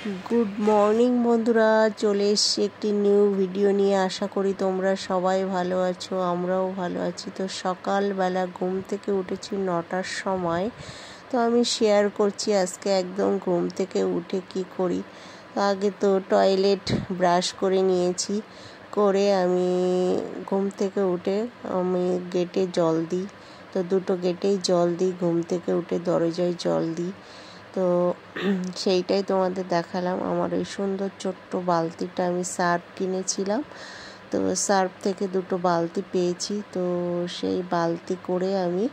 Good morning বন্ধুরা, চলে এসেছি একটি নিউ ভিডিও নিয়ে। আশা করি তোমরা সবাই ভালো আছো, আমরাও ভালো আছি। তো সকালবেলা ঘুম থেকে উঠেছি 9টার সময়। তো আমি শেয়ার করছি আজকে একদম ঘুম থেকে উঠে কি করি। আগে তো টয়লেট ব্রাশ করে নিয়েছি, করে আমি ঘুম থেকে উঠে আমি গেটে জল দিই। তো দুটো গেটেই জল দিই, ঘুম থেকে উঠে দরজায় জল দিই। তো সেইটাই তোমাদের দেখালাম। আমার ওই সুন্দর ছোট্ট বালতিটা আমি সার্ফ কিনেছিলাম, তো সার্ফ থেকে দুটো বালতি পেয়েছি। তো সেই বালতি করে আমি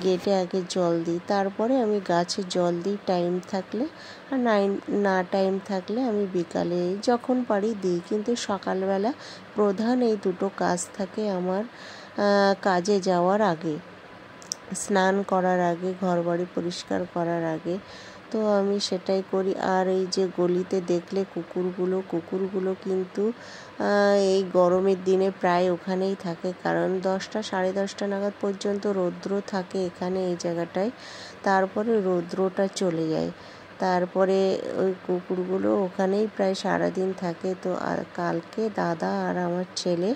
গেটে আগে জল দিই, তারপরে আমি গাছে জল দিই টাইম থাকলে, আর না টাইম থাকলে আমি বিকালে যখন পারি দিই। কিন্তু সকালবেলা প্রধান এই দুটো কাজ থাকে আমার কাজে যাওয়ার আগে, স্নান করার আগে, ঘরবাড়ি পরিষ্কার করার আগে। তো আমি সেটাই করি। আর এই যে গলিতে দেখলে কুকুরগুলো কিন্তু এই গরমের দিনে প্রায় ওখানেই থাকে, কারণ 10টা সাড়ে 10টা নাগাদ পর্যন্ত রৌদ্র থাকে এখানে এই জায়গাটায়, তারপরে রৌদ্রটা চলে যায়। তারপরে ওই কুকুরগুলো ওখানেই প্রায় সারাদিন থাকে। তো আর কালকে দাদা আর আমার ছেলে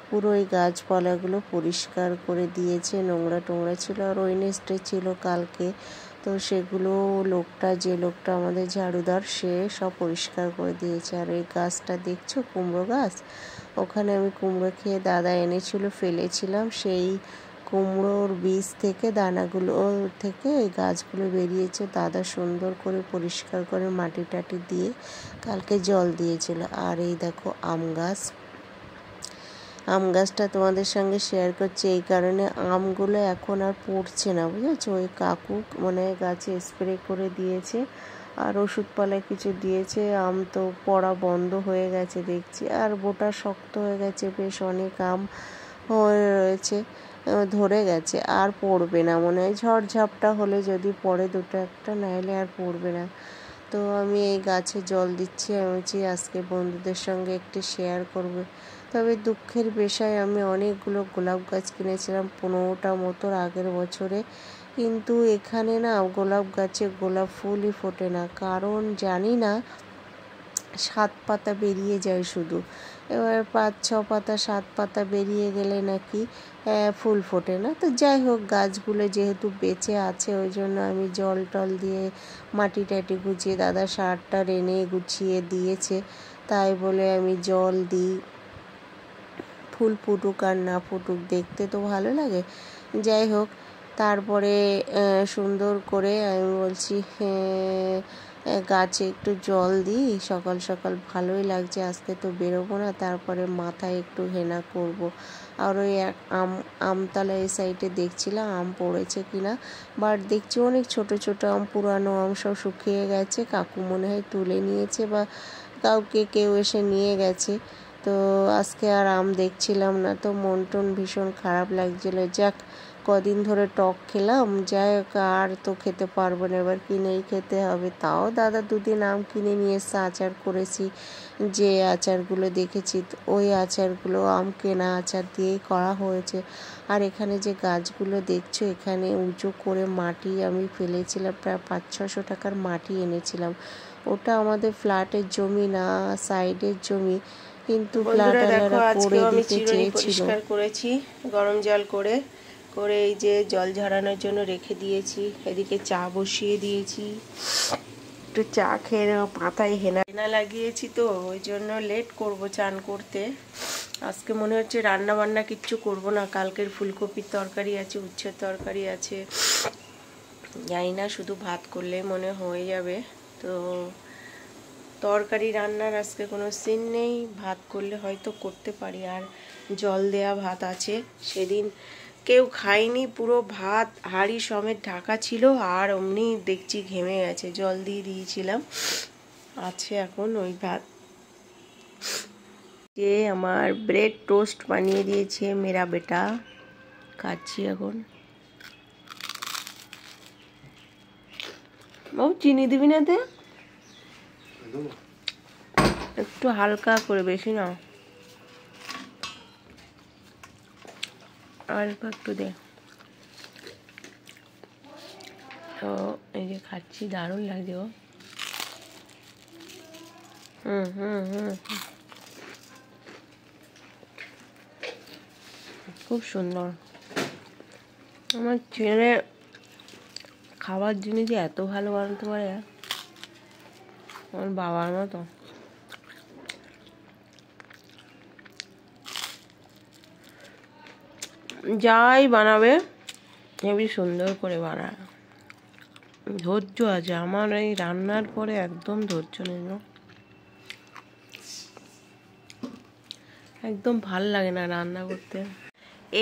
পুরো ওই গাছপালাগুলো পরিষ্কার করে দিয়েছে, নোংরা টোংরা ছিল আর ওই নেস্টে ছিল কালকে। তো সেগুলো যে লোকটা আমাদের ঝাড়ুদার, সে সব পরিষ্কার করে দিয়েছে। আর এই গাছটা দেখছো, কুমড়ো গাছ, ওখানে আমি কুমড়ো খেয়ে দাদা এনেছিল, ফেলেছিলাম। সেই কুমড়োর বীজ থেকে দানাগুলো থেকে ওই গাছগুলো বেরিয়েছে। দাদা সুন্দর করে পরিষ্কার করে মাটি টাটি দিয়ে কালকে জল দিয়েছিল। আর এই দেখো আম গাছটা তোমাদের সঙ্গে শেয়ার করছি এই কারণে, আমগুলো এখন আর পড়ছে না, বুঝেছো। ওই কাকু মানে গাছে স্প্রে করে দিয়েছে আর ওষুধপালা কিছু দিয়েছে, আম তো পড়া বন্ধ হয়ে গেছে দেখছি। আর বোটা শক্ত হয়ে গেছে, বেশ অনেক আম হয়ে রয়েছে, ধরে গেছে, আর পড়বে না মনে হয়। ঝড়ঝাপটা হলে যদি পড়ে দুটো একটা, নাহলে আর পড়বে না। তো আমি এই গাছে জল দিচ্ছি। আমি আজকে বন্ধুদের সঙ্গে একটু শেয়ার করবে। তবে দুঃখের বিষয়, আমি অনেকগুলো গোলাপ গাছ কিনেছিলাম, 15টা মতো আগের বছরে, কিন্তু এখানে না গোলাপ গাছে গোলাপ ফুলই ফোটে না। কারণ জানি না, 7 পাতা বেরিয়ে যায় শুধু। এবার 5-6 পাতা 7 পাতা বেরিয়ে গেলে নাকি ফুল ফোটে না। তো যাই হোক, গাছগুলো যেহেতু বেঁচে আছে ওই জন্য আমি জল টল দিয়ে মাটি টাটি গুছিয়ে, দাদা সারটা এনে গুছিয়ে দিয়েছে, তাই বলে আমি জল দিই। ফুল ফুটুক আর না ফুটুক, দেখতে তো ভালো লাগে। যাই হোক, তারপরে সুন্দর করে আমি বলছি গাছে একটু জল দিই সকাল সকাল, ভালোই লাগছে। আজকে তো বেরোবো না, তারপরে মাথায় একটু হেনা করব। আর ওই আমতলা এই সাইডে দেখছিলাম আম পড়েছে কিনা, বাট দেখছি অনেক ছোট ছোট আম, পুরানো আম, সব শুকিয়ে গেছে। কাকু মনে হয় তুলে নিয়েছে বা কেউ এসে নিয়ে গেছে। তো আজকে আর আম দেখছিলাম না, তো মন টন ভীষণ খারাপ লাগছিল। যাক, কদিন ধরে টক খেলাম, যাই হোক আর তো খেতে পারবো না, এবার কিনেই খেতে হবে। তাও দাদা 2 দিন আম কিনে নিয়ে এসে আচার করেছি, যে আচারগুলো দেখেছি ওই আচারগুলো আম কেনা আচার দিয়েই করা হয়েছে। আর এখানে যে গাছগুলো দেখছো, এখানে উঁচু করে মাটি আমি ফেলেছিলাম, প্রায় 500-600 টাকার মাটি এনেছিলাম। ওটা আমাদের ফ্ল্যাটের জমি না, সাইডের জমি, কিন্তু ফ্ল্যাটওয়ালারা করে দিতে চেয়েছিল। পরিষ্কার করেছি গরম জল করে এই যে জল ঝরানোর জন্য রেখে দিয়েছি। এদিকে চা বসিয়ে দিয়েছি, একটু চা খেয়ে নেওয়া। পাতায় হেনা লাগিয়েছি, তো ওই জন্য লেট করব চান করতে। আজকে মনে হচ্ছে রান্না বান্না কিচ্ছু করব না, কালকের ফুলকপির তরকারি আছে, উচ্ছের তরকারি আছে, জানি না, শুধু ভাত করলে মনে হয়ে যাবে। তো তরকারি রান্নার আজকে কোনো সিন নেই, ভাত করলে হয়তো করতে পারি। আর জল দেয়া ভাত আছে, সেদিন কেউ খায়নি, পুরো ভাত হাঁড়ি সমেত ঢাকা ছিল, আর অমনি দেখছি ঘেমে গেছে, জল দিয়ে দিয়েছিলাম, আছে এখন ওই ভাত। যে আমার ব্রেড টোস্ট বানিয়ে দিয়েছে মেরা বেটা, খাচ্ছি এখন। বাবু চিনি দিবি না তে? একটু হালকা করে, বেশি না, অল্প একটু দে। তো এই যে খাচ্ছি, দারুণ লাগছে। খুব সুন্দর। আমার ছেলে খাবার জিনিস যে এত ভালো বানাতে পারে, আমার বাবার মতো। যাই বানাবে হেবি সুন্দর করে বানায়, ধৈর্য আছে। আমার এই রান্নার পরে একদম ধৈর্য নেই, একদম ভাল লাগে না রান্না করতে।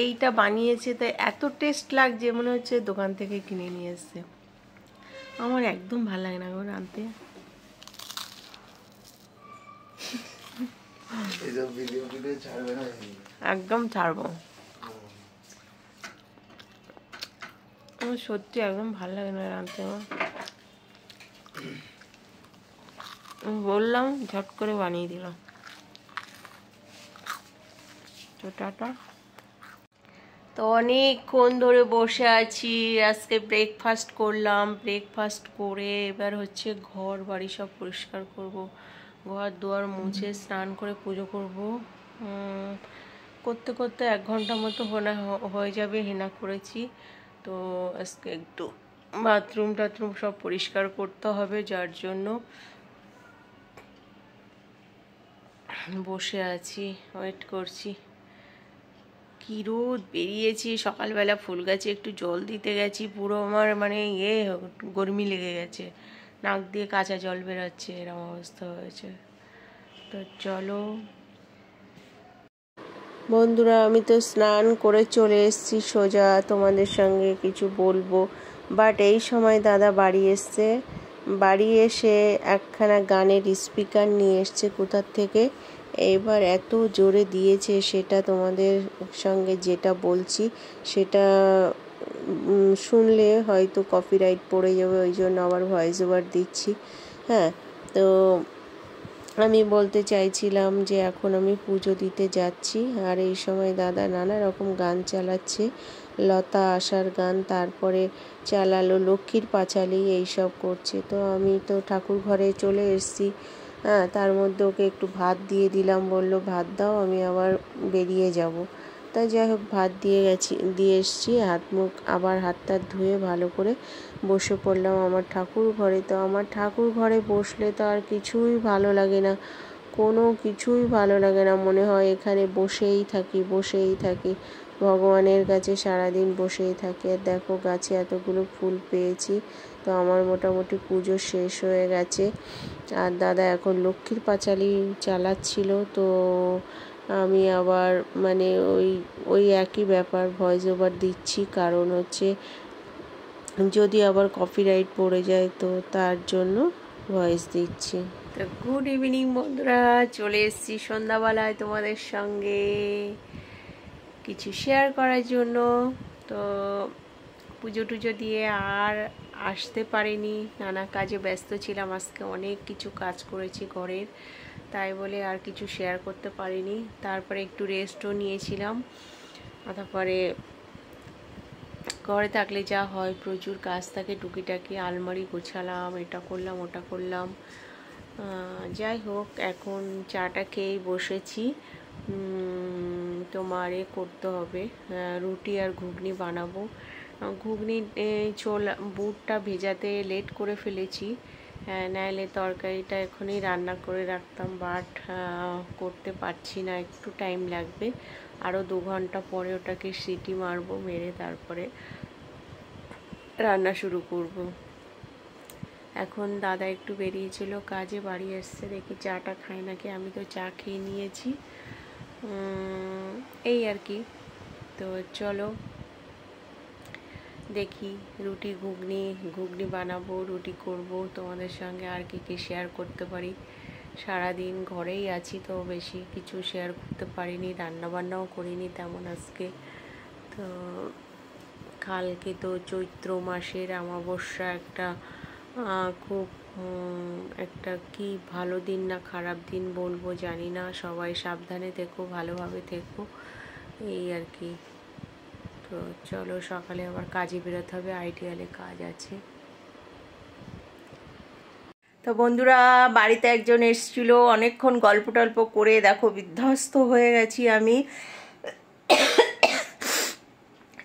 এইটা বানিয়েছে তো এত টেস্ট লাগছে, মনে হচ্ছে দোকান থেকে কিনে নিয়ে এসছে। আমার একদম ভাল লাগে না গো রাঁধতে। একদম ছাড়বো, আমার সত্যি একদম ভাল লাগে না রাঁধতে। আমার বললাম ঝট করে বানিয়ে দিলাম। তো টাটা। তো অনেকক্ষণ ধরে বসে আছি, আজকে ব্রেকফাস্ট করলাম। ব্রেকফাস্ট করে এবার হচ্ছে ঘর বাড়ি সব পরিষ্কার করব, ঘর দুয়ার মুছে স্নান করে পুজো করব। করতে করতে 1 ঘন্টা মতো হয়ে যাবে। হেনা করেছি তো আজকে একটু বাথরুম টাথরুম সব পরিষ্কার করতে হবে, যার জন্য বসে আছি, ওয়েট করছি। কি রোদ বেরিয়েছি, সকালবেলা ফুল গাছে একটু জল দিতে গেছি, পুরো আমার মানে গরমি লেগে গেছে, নাক দিয়ে কাঁচা জল বেরোচ্ছে, এরকম অবস্থা হয়েছে। তো চলো বন্ধুরা, আমি তো স্নান করে চলে এসেছি সোজা তোমাদের সঙ্গে কিছু বলবো। বাট এই সময় দাদা বাড়ি এসছে, বাড়ি এসে একখানা গানের স্পিকার নিয়ে এসছে কোথার থেকে, এবার এত জোরে দিয়েছে সেটা তোমাদের সঙ্গে যেটা বলছি সেটা শুনলে হয়তো কপিরাইট পড়ে যাবে, ওই জন্য আবার ভয়েস ওভার দিচ্ছি। হ্যাঁ, তো আমি বলতে চাইছিলাম যে এখন আমি পুজো দিতে যাচ্ছি, আর এই সময় দাদা নানা রকম গান চালাচ্ছে, লতা আশার গান, তারপরে চালালো লক্ষ্মীর পাঁচালী, এইসব করছে। তো আমি তো ঠাকুর ঘরে চলে এসেছি। হ্যাঁ, তার মধ্যে ওকে একটু ভাত দিয়ে দিলাম, বললো ভাত দাও, আমি আবার বেরিয়ে যাব। তাই যাই হোক ভাত দিয়ে এসেছি, আবার হাত টাত ধুয়ে ভালো করে বসে পড়লাম আমার ঠাকুর ঘরে। তো আমার ঠাকুর ঘরে বসলে তো আর কিছুই ভালো লাগে না, কোনো কিছুই ভালো লাগে না, মনে হয় এখানে বসেই থাকি, ভগবানের কাছে সারাদিন বসেই থাকি। আর দেখো গাছে এতগুলো ফুল পেয়েছি, তো আমার মোটামুটি পুজো শেষ হয়ে গেছে। আর দাদা এখন লক্ষ্মীর পাঁচালী চালাচ্ছিল, তো আমি আবার মানে ওই একই ব্যাপার ভয়েস ওভার দিচ্ছি, কারণ হচ্ছে যদি আবার কপিরাইট পড়ে যায় তো তার জন্য ভয়েস দিচ্ছি। তো গুড ইভিনিং বন্ধুরা, চলে এসেছি সন্ধ্যাবেলায় তোমাদের সঙ্গে কিছু শেয়ার করার জন্য। তো পুজো টুজো দিয়ে আর আসতে পারিনি, নানা কাজে ব্যস্ত ছিলাম, আজকে অনেক কিছু কাজ করেছি ঘরের, তাই বলে আর কিছু শেয়ার করতে পারিনি। তারপরে একটু রেস্টও নিয়েছিলাম। তারপরে ঘরে থাকলে যা হয় প্রচুর কাজ থাকে, টুকিটাকি আলমারি গোছালাম, এটা করলাম ওটা করলাম। যাই হোক এখন চাটা খেয়েই বসেছি। তোমারে করতে হবে রুটি আর ঘুগনি বানাবো। ঘুগনি বুটটা ভেজাতে লেট করে ফেলেছি, নাইলে তরকারিটা এখনই রান্না করে রাখতাম, বাট করতে পারছি না, একটু টাইম লাগবে, আরও 2 ঘন্টা পরে ওটাকে সিটি মারবো, মেরে তারপরে রান্না শুরু করব। এখন দাদা একটু বেরিয়েছিল কাজে, বাড়ি এসছে, দেখি চাটা খাই নাকি, আমি তো চা খেয়ে নিয়েছি, এই আর কি। তো চলো দেখি রুটি ঘুগনি বানাবো, রুটি করব, তোমাদের সঙ্গে আর কি শেয়ার করতে পারি। সারাদিন ঘরেই আছি তো বেশি কিছু শেয়ার করতে পারিনি, রান্নাবান্নাও করিনি তেমন আজকে। তো কালকে তো চৈত্র মাসের অমাবস্যা, খুব একটা কি ভালো দিন না খারাপ দিন বলবো জানি না, সবাই সাবধানে থেকো, ভালোভাবে থেকো, এই আর কি। তো চলো সকালে আবার কাজে বেরোতে হবে, আইডিয়ালে কাজ আছে। তো বন্ধুরা, বাড়িতে একজন এসেছিল, অনেকক্ষণ গল্প টল্প করে দেখো বিধ্বস্ত হয়ে গেছি আমি।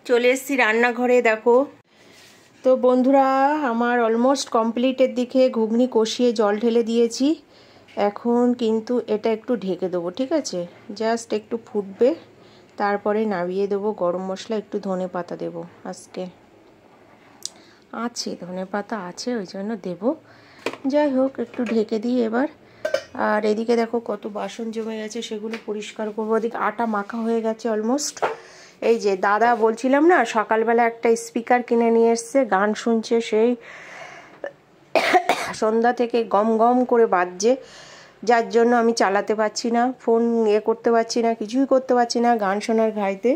চলে এসেছি রান্নাঘরে, দেখো। তো বন্ধুরা, আমার অলমোস্ট কমপ্লিটের দিকে। ঘুগনি কষিয়ে জল ঢেলে দিয়েছি। এখন কিন্তু এটা একটু ঢেকে দেবো, ঠিক আছে? জাস্ট একটু ফুটবে, তারপরে নামিয়ে দেবো। গরম মশলা, একটু ধনে পাতা দেবো। আজকে আছে ধনে পাতা আছে, ওই জন্য দেবো। যাই হোক, একটু ঢেকে দিই এবার। আর এদিকে দেখো কত বাসন জমে গেছে, সেগুলো পরিষ্কার করবো। ওদিকে আটা মাখা হয়ে গেছে অলমোস্ট। এই যে দাদা বলছিলাম না, সকালবেলা একটা স্পিকার কিনে নিয়ে এসছে, গান শুনছে, সেই সন্ধ্যা থেকে গম গম করে বাজছে, যার জন্য আমি চালাতে পারছি না, ফোন করতে পারছি না, কিছুই করতে পারছি না গান শোনার ঘাইতে।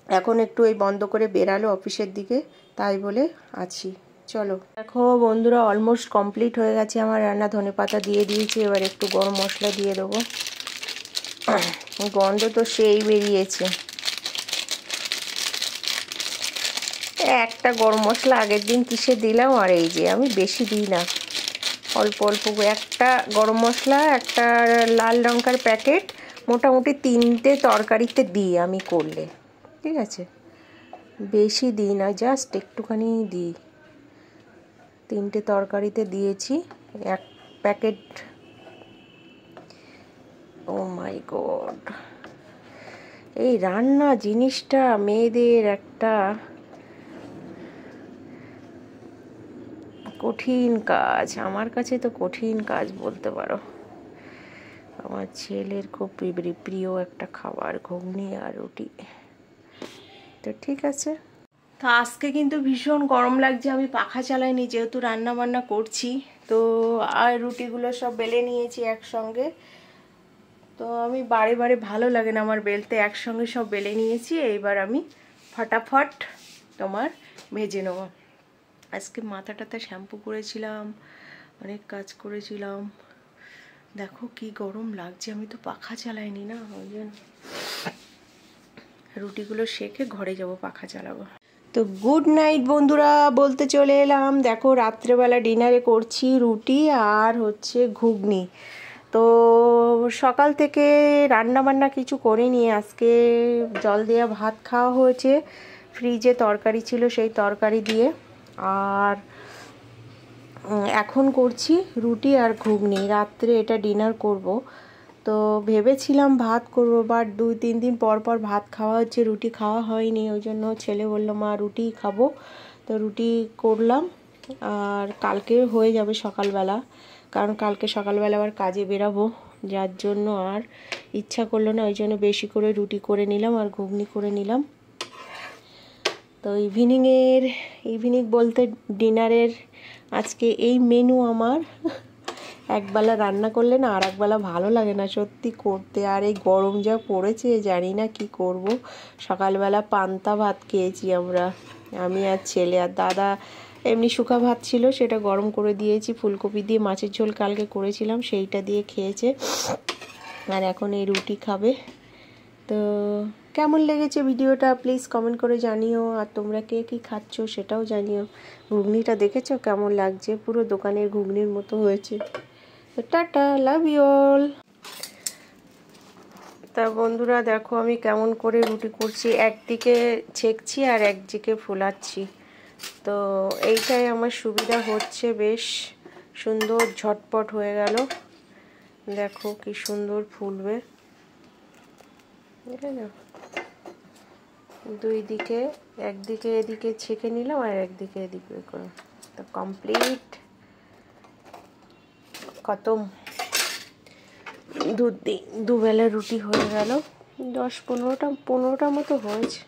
এখন একটু এই বন্ধ করে বেরালো অফিসের দিকে, তাই বলে আছি। চলো দেখো বন্ধুরা, অলমোস্ট কমপ্লিট হয়ে গেছে আমার রান্না। ধনে পাতা দিয়ে দিয়েছি, এবার একটু গরম মশলা দিয়ে দেবো। গন্ধ তো সেই বেরিয়েছে। একটা গরম মশলা আগের দিন কিসে দিলাম, আর এই যে আমি বেশি দিই না, অল্প অল্প। একটা গরম মশলা, একটা লাল লঙ্কার প্যাকেট, মোটামুটি 3টে তরকারিতে দিই আমি করলে, ঠিক আছে? বেশি দিই না, জাস্ট একটুখানি দিই। 3টে তরকারিতে দিয়েছি 1 প্যাকেট। ও মাই গড, এই রান্না জিনিসটা মেয়েদের একটা কঠিন কাজ। আমার কাছে তো কঠিন কাজ বলতে পারো। আমার ছেলের খুব প্রিয় একটা খাবার ঘুগনি আর রুটি। তো ঠিক আছে। তো আজকে কিন্তু ভীষণ গরম লাগছে, আমি পাখা চালাইনি যেহেতু রান্না বান্না করছি। তো আর রুটিগুলো সব বেলে নিয়েছি একসঙ্গে। তো আমি বারে বারে ভালো লাগে না আমার বেলতে, একসঙ্গে সব বেলে নিয়েছি। এইবার আমি ফটাফট তোমার ভেজে নেব। আজকে মাথাটাতে শ্যাম্পু করেছিলাম, অনেক কাজ করেছিলাম। দেখো কি গরম লাগছে, আমি তো পাখা চালাইনি না, ওই জন্য। রুটিগুলো সেঁকে ঘরে যাব, পাখা চালাবো। তো গুড নাইট বন্ধুরা বলতে চলে এলাম। দেখো রাত্রেবেলা ডিনারে করছি রুটি আর হচ্ছে ঘুগনি। তো সকাল থেকে রান্না বান্না কিছু করিনি। আজকে জল দেওয়া ভাত খাওয়া হয়েছে, ফ্রিজে তরকারি ছিল সেই তরকারি দিয়ে। আর এখন করছি রুটি আর ঘুগনি, রাত্রে এটা ডিনার করব। তো ভেবেছিলাম ভাত করব, বাট 2-3 দিন পর পর ভাত খাওয়া হচ্ছে, রুটি খাওয়া হয়নি। ওই জন্য ছেলে বললো মা রুটিই খাবো, তো রুটি করলাম। আর কালকে হয়ে যাবে সকালবেলা, কারণ কালকে সকালবেলা আবার কাজে বেরাবো, যার জন্য আর ইচ্ছা করলো না। ওই জন্য বেশি করে রুটি করে নিলাম আর ঘুগনি করে নিলাম। তো ইভিনিং বলতে ডিনারের আজকে এই মেনু আমার। একবেলা রান্না করলে না আর একবেলা ভালো লাগে না সত্যি করতে। আর এই গরম যা পড়েছে, জানি না কি করব। সকালবেলা পান্তা ভাত খেয়েছি আমরা, আমি আর ছেলে। আর দাদা এমনি শুকা ভাত ছিল, সেটা গরম করে দিয়েছি। ফুলকপি দিয়ে মাছের ঝোল কালকে করেছিলাম, সেইটা দিয়ে খেয়েছে। আর এখন এই রুটি খাবে। তো কেমন লেগেছে ভিডিওটা প্লিজ কমেন্ট করে জানিও। আর তোমরা কে কী খাচ্ছ সেটাও জানিও। ঘুগনিটা দেখেছো কেমন লাগছে, পুরো দোকানের ঘুগনির মতো হয়েছে। তো টাটা, লাভ ইউ অল। তা বন্ধুরা দেখো আমি কেমন করে রুটি করছি, একদিকে ছেঁকছি আর একদিকে ফুলাচ্ছি। তো এইটাই আমার সুবিধা হচ্ছে, বেশ সুন্দর ঝটপট হয়ে গেল। দেখো কি সুন্দর ফুলবে, দুই দিকে, একদিকে এদিকে ছেঁকে নিলাম আর একদিকে এদিকে করে। তো কমপ্লিট, খতম। দুবেলা রুটি হয়ে গেল। 10-15টা মতো হয়েছে।